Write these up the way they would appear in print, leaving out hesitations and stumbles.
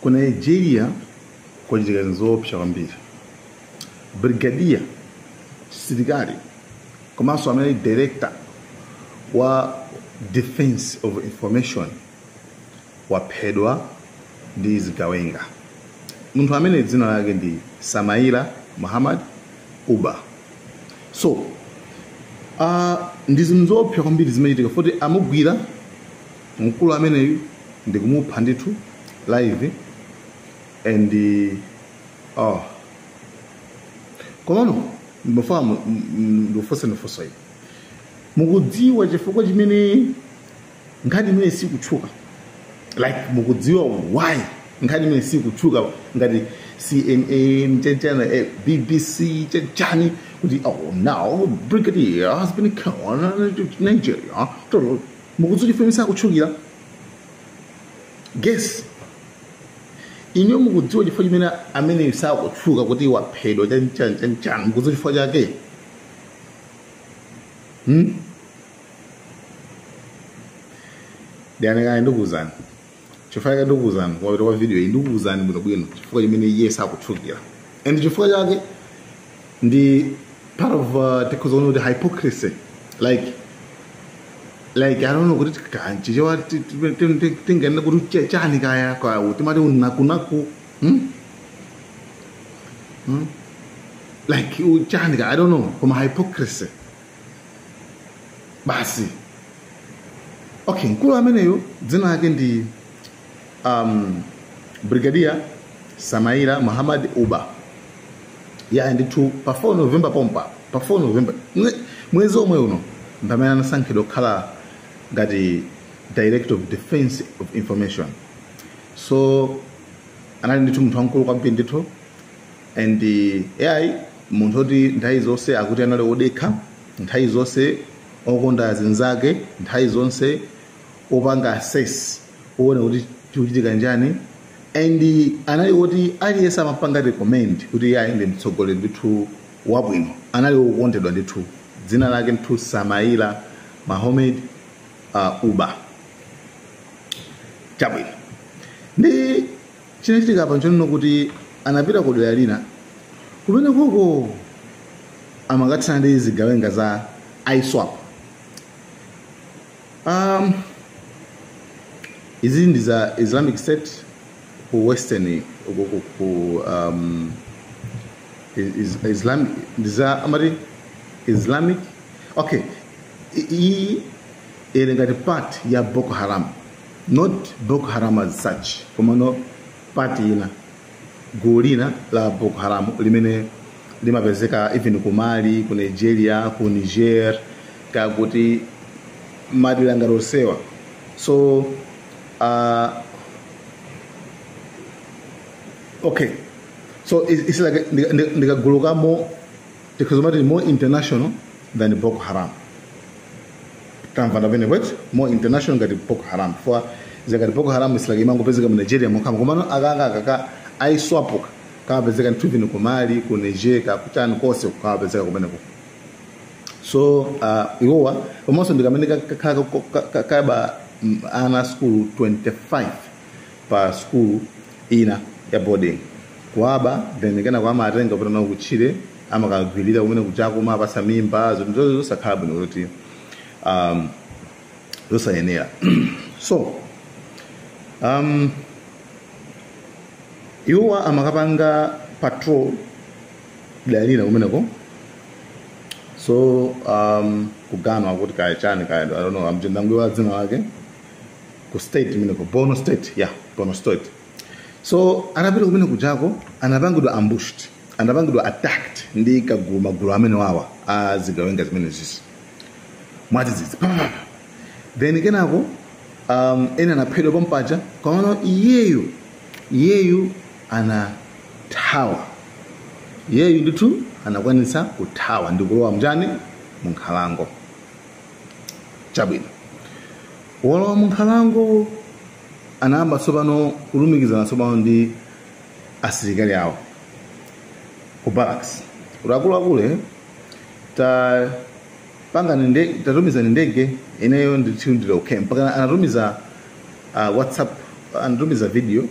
Ku Nigeria kwachitika zoopsa kwambiri. Brigadier Sidigari komanso amene director wa Defense of Information waphedwa ndi zigawenga. Munthu amene dzina lake ndi Samaila Muhammad Uba. So ndi zinthu zoopsa kwambiri zimachitika foti amugwira mkulu ameneyu ndi kumupha ndithu live and komano mfahamu ndofose iyi mukudziwa chifukwa chimene nkhani imene sikutchuka, like mukudziwa why nkhani imene sikutchuka ngati CNN chachana BBC chachani kuti now Brigadier has been killed in Nigeria. Mukudziwa chifukwa sakutchukira. Guess inyo mukudziwa chifukwa chimene amene sakutchuka kuti waphedwa chachani mukudziwa chifukwa chake. Ndianeka ndikuzani chifukwa ndikuzani kwa video iyi ndikuzani bwino chifukwa chimene iye sakutchukira, and chifukwa chake ndi part of tikuzona kuti hypocrisy, like I don't know kuti kanchi chewa tingene kuti chani kaya kwa timati unakunaku like chani kaya I don't know from hypocrisy basi. Okay, mkulu ameneyo dzina lake ndi Brigadier Samaila Muhammad Uba. Ya ndithu pa 4 November pompa, pa 4 November mwezi omwe uno pamene anasankhidwa kukhala ngati Director of Defense of Information. So anali ndithu munthu wamkulu kwambiri ndithu, and munthu oti nthawi zonse akuti anali wodekha, nthawi zonse okonda zinzake, nthawi zonse opanga assess uone kuti chikuchitika njani, and anali woti aliyesa amapanga recommend kuti ndi mtsogoleri ndithu wabwino, anali wokondedwa ndithu. Dzina lake ndithu Samaila Muhammad Uba. Chabwino ndi chinachitika pa nchonino kuti anapita ku dera lina kumene koko amakatsana ndi zigawenga za ISWAP. Izi ndi za Islamic State ku western Islamic ndiza amari Islamic. Okay, ngati part ya Boko Haram, not Boko Haram as such, komano part ina golina la Boko Haram limene limapezeka even ku Mali, ku Nigeria, ku Niger, kakuti madila ngarosewa. So okay, so it's like the guluka more, because more international than Boko Haram. More international than Boko Haram. For the Boko Haram is like Imango Pezika in Nigeria, Mokamano Agaga, I swap Kabezeka and Tuvin Kumari, Kuneje, Kaputan, Koso, Kabezeka Beneko. So, Iwa, almost in the America Kaba Anna School 25 per school in a boarding. Kwaba, then again, Wama Renga Bruno Chile, Amaka Vilida, women with Jacoma, Basamim, Baz, and those are carbon. Those are in here. So, you are a Makapanga patrol, Lanina Umenago. So, Kugano, what guy, Chanika, I don't know, I'm Jindango again. Ku state, Bono State, yeah, Bono State. So, Arabia Umenago Jago, and Abangudo ambushed, and Abangudo attacked, Ndika Guma Guramenoa, as the going as ministers. What is it? Then again, I go in an appeal of Bompaja, Kono Yeyu, and a tower. Yeyu the two, and a Wenisa with tower, and the Guamjani, Munkalango. Chabin. Wolo Munkalango, Anamba Sobano, Urumigis and Sobandi Asigariao. Barracks. Ragulagule, ta panga ninde tarumiza ndege inayo nditundiro camp panga anarumiza WhatsApp anatumiza video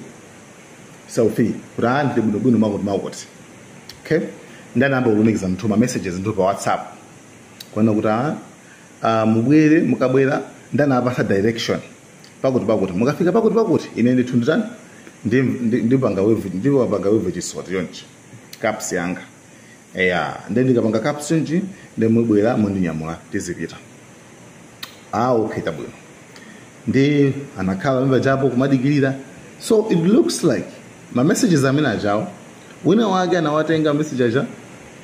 selfie kuti ndi bwino makoti okay ndanamba kulumikiza mtuma messages ndo pa WhatsApp kuona kuti mubwere mukabwera ndanapasa direction pakuti mukafika pakuti ine ndithu nditani ndipanga weve chisoti yonchi caps yanga ndikapanga caps yonchi ndimubwera mundinyamula tizipita okay tabwino ndi anakhala mva japo kumadikirira. So it looks like my messages amene ajawo wina wake anawatenga message aja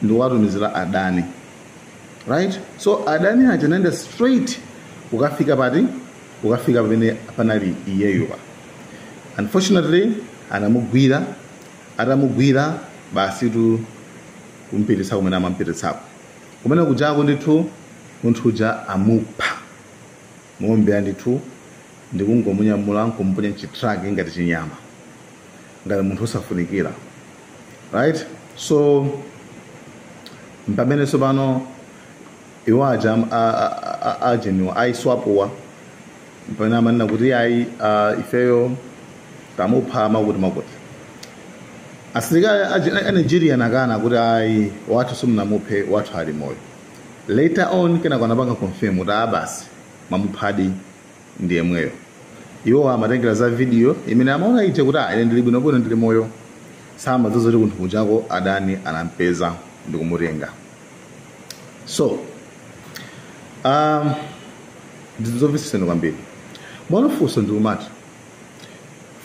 ndi watumizira adani, right? So adani aja nenda straight ukafika pamene panali iyeyo. Unfortunately atamugwira basi tu kumpititsa kumene amampititsako kumene kujako ndithu munthu uja amupha ng'ombe ndithu ndikungomunyamula nkumponya chitraki ngati chinyama ngati munthu osafunikira, right? So mpamene pano iwo aja ajeniwa aiswapuwa mpamene amanena kuti ayi ifeyo tamupha makuti asilikali a Nigeria nakana kuti ayi wathu simnamuphe wathu ali moyo. Later on kena kwanapanga confirm kuti abasi mamuphadi ndiye mweyo. Iwo amatengera za video imene amaona ite kuti ine ndili bwino ndili moyo sama zozoti kunthu kujako adani anampeza ndikumutenga. So ndizobvisiseni kwambiri mwana funso ndikumati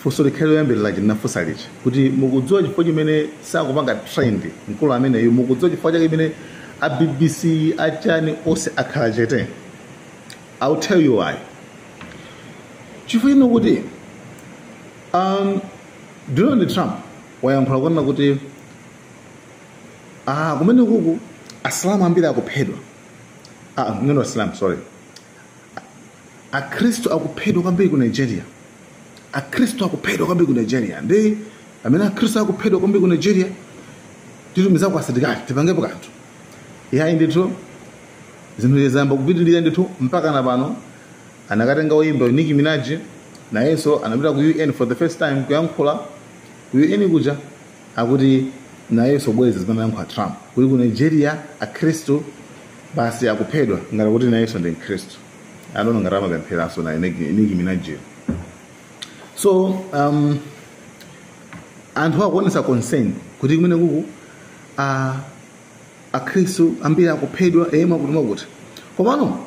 funso likhale yambiri laji nafunsa lichi kuti mukudziwa chifukwa chimene sakupanga trend mkulu ameneyo mukudziwa chifukwa chake imene a BBC achani ose akhala chete. I'll tell you why. Chifukwa ino kuti Donald Trump wayankhula kuona kuti kumene kuku asilamu ambiri akuphedwa ngeno asilamu sorry akristo akuphedwa kwambiri ku Nigeria. Akristo akuphedwa kwambiri ku Nigeria ndi amene akristo akuphedwa kwambiri ku Nigeria titumiza kwa asilikali tipangepo kanthu yayi ndithu zinthu zamba kupitirira ndithu mpaka na pano anakatenga woyimba Nicki Minaj nayenso anapita ku UN for the first time kuyankhula ku UN kuja akuti nayenso bwezi zimene yankha Trump kuti ku Nigeria akristo basi akuphedwa ngati kuti nayenso ndi mkristo. Anono ngati amapempheranso na Nicki Minaj. So anthu akuonesa concern kuti kumene kuku akristo ambiri akuphedwa makuti komano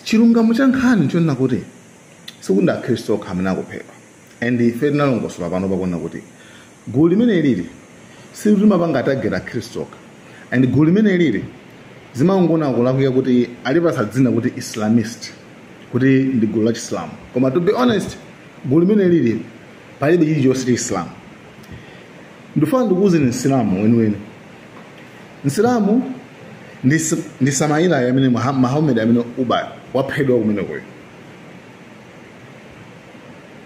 chilungamo cha nkhani chonena kuti sikunda akristo okha amene akuphedwa and ife tinalongosola pano pakuona kuti gulu limene lili silimapanga atagera akristo okha and gulu limene lili zimangona kulakwika kuti alipasa dzina kuti Islamist kuti ndi gulu la Chislamu koma to be honest gulu limene lili palibe chilichonse cha Islam. Ndifuna ndikuuze ni Islamu weniweni. Islamu ndi Samaila yamene Muhammad amene uba waphedwa kumene kwe.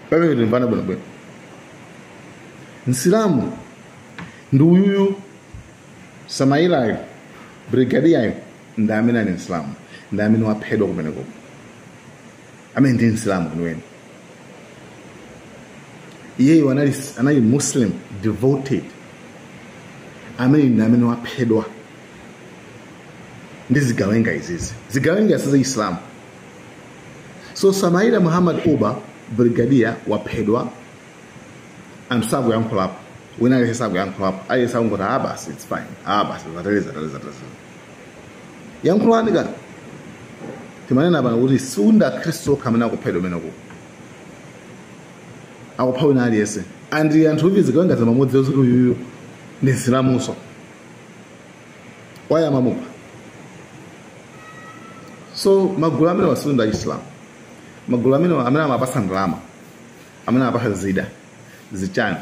Pamene ndimvana bwino. Islamu ndi uyuyu Samaila brigadier ndamene ni Islamu ndamene waphedwa kumene kwe. Amene ndi Islamu weniweni. Yeye anali Muslim devoted amene waphedwa ndi zigawenga izizi zigawenga za Islam. So Samaila Muhammad Uba brigadier waphedwa and sabu yankhula wina ali sabu yankhula ali sabu ngota abasi it's fine abasi zataleza yankhula nika timanena bana kuti sunda Kristo kamena kuphedwa menoko akuphawe nali yese and anthu vizigawenga za mamodzi zoti uyuyu ndi Islamuso waya mamupha. So magulu amene wasunda Islam magulu amene amapasa ndalama amene amapasa zida zichani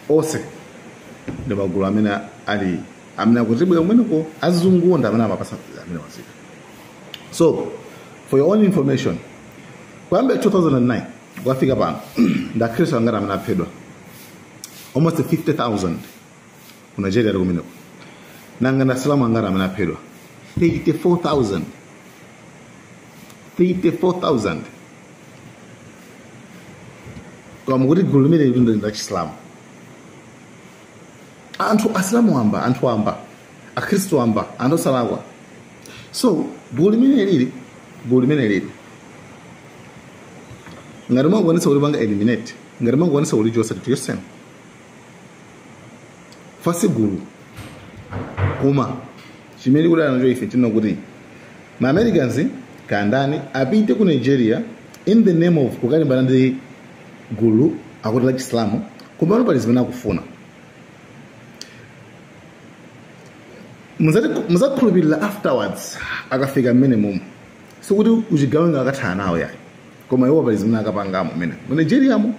ose ndi magulu amene ali amene akutibwera kumeneko azungu ndi amene amapasa amene wazida. So for your own information kwambe 2009 kwafika pano ndakristo angati amene aphedwa almost 50,000 ku Nigeria kumeneko nanga na Islamu angati amene aphedwa 34,000. kwa mukuti gulu limene lili ndi Chisilamu. Anthu Asilamu amba, anthu amba, Akhristu amba, anthu osalakwa. So gulu limene lili ngati mwangoonetsa kuti panga eliminate, ngati mwangoonetsa kuti chosa to yourself. Fasi gulu kuma chimene kuti anacho ife tino kuti ma Americans kandani apite ku Nigeria in the name of kukalimbana ndi gulu akuti la Chisilamu kumano pali zimene akufuna. Muzakhulupirira afterwards akafika minimum sikuti uchigawe ngakathana nawo yayi koma iwo pali zimene akapangamo mene mu Nigeria mo,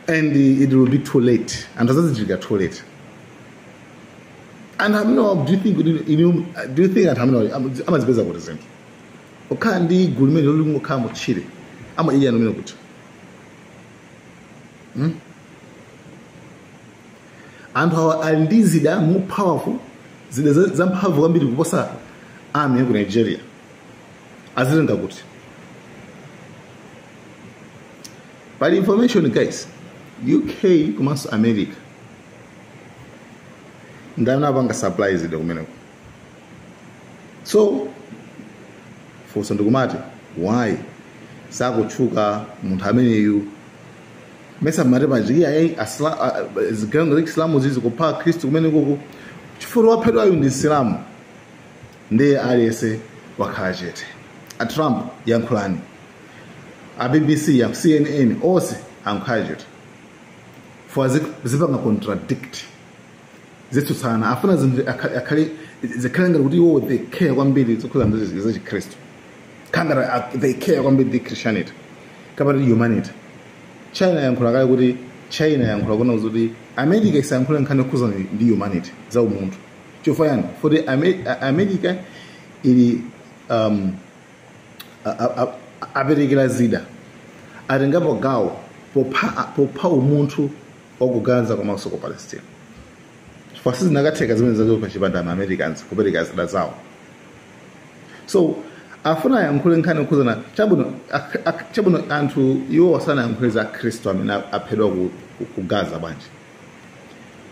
and it will be too late, and azazichitika too late. And do you think that amazipeza kuti zinthu okhala ndi gulu limene lingokhala mutchire iya nomene kuti anthu awa ali ndi zida mu powerful, zida zamphamvu kwambiri kuposa army ku Nigeria. Azilenga kuti pali information guys, UK komanso America ndana apanga supplies zida kumeneko. So funso ndikumati why sakutchuka munthu ameneyu mesa mari pajiya yayi zigango za Islamu zizi kupha Kristu kumeneko chifukwa waphedwayo ndi Islamu ndiye aliyese wakhala chete. A Trump yankhulani, a BBC ya CNN ose ankhala chete for zipanga contradict zitsutsana afuna akhale zikhalanga kuti iwo they care kwambiri zokhuza za Chikristu kangara they care kwambiri the Christianity kabari humanity. China yankhula kale kuti China yankhula kuna kuti America isayankhula nkhani okhuza ndi humanity za umuntu chifukwa yani for the America ili aberekera zida atengapo gawo popha umuntu okuganza komanso ku Palestine. Fasi zinakatheka zimene zazopa chipanda ma Americans kupereka zida zawo. So afuna yankhule nkhani okhuzana chabuno anthu iwo wasana yankhule za Kristu amene aphedwa ku Gaza banje.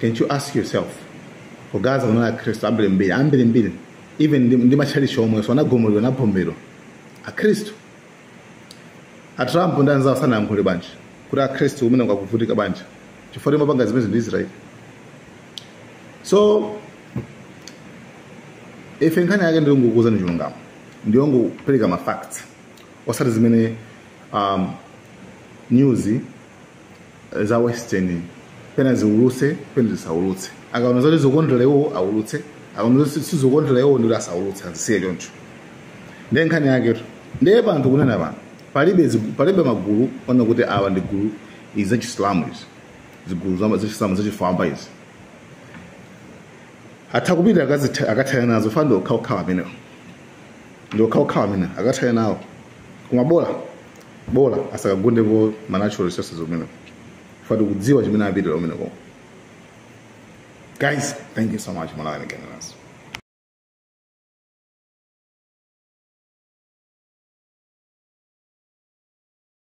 Can't you ask yourself, ku Gaza kuna Kristu ambiri mbiri even ndi machalichi omwe so anagomolwa naphombero a Kristu. A Trump ndanza wasana yankhule banje kuti a Kristu umene kwakuvutika banje chifukwa mapanga zimene ndi Israel. So ife nkhani yake ndi ngokuza ndi chilungamo ndiyo ngopereka ma facts osati zimene news za western pena ziulutse pena zisaulutse. Akaona zoti zokondelewo aulutse, akaona zoti sizokondelewo ndi asaulutse azisiye choncho. Ndiye nkhani yake ndiye panthu kunena pano palibe magulu ona kuti awa ndi gulu za Chisilamu izi zigulu za Chisilamu zachifamba izi atakupita akathaya nazo fando okhaokhawa amenewo ndi okhaokhawa amene akathaya nawo koma bola asakagundepo ma natural resources omeneko fando kudziwa chimene apitira omeneko. Guys, thank you so much. Malaka again.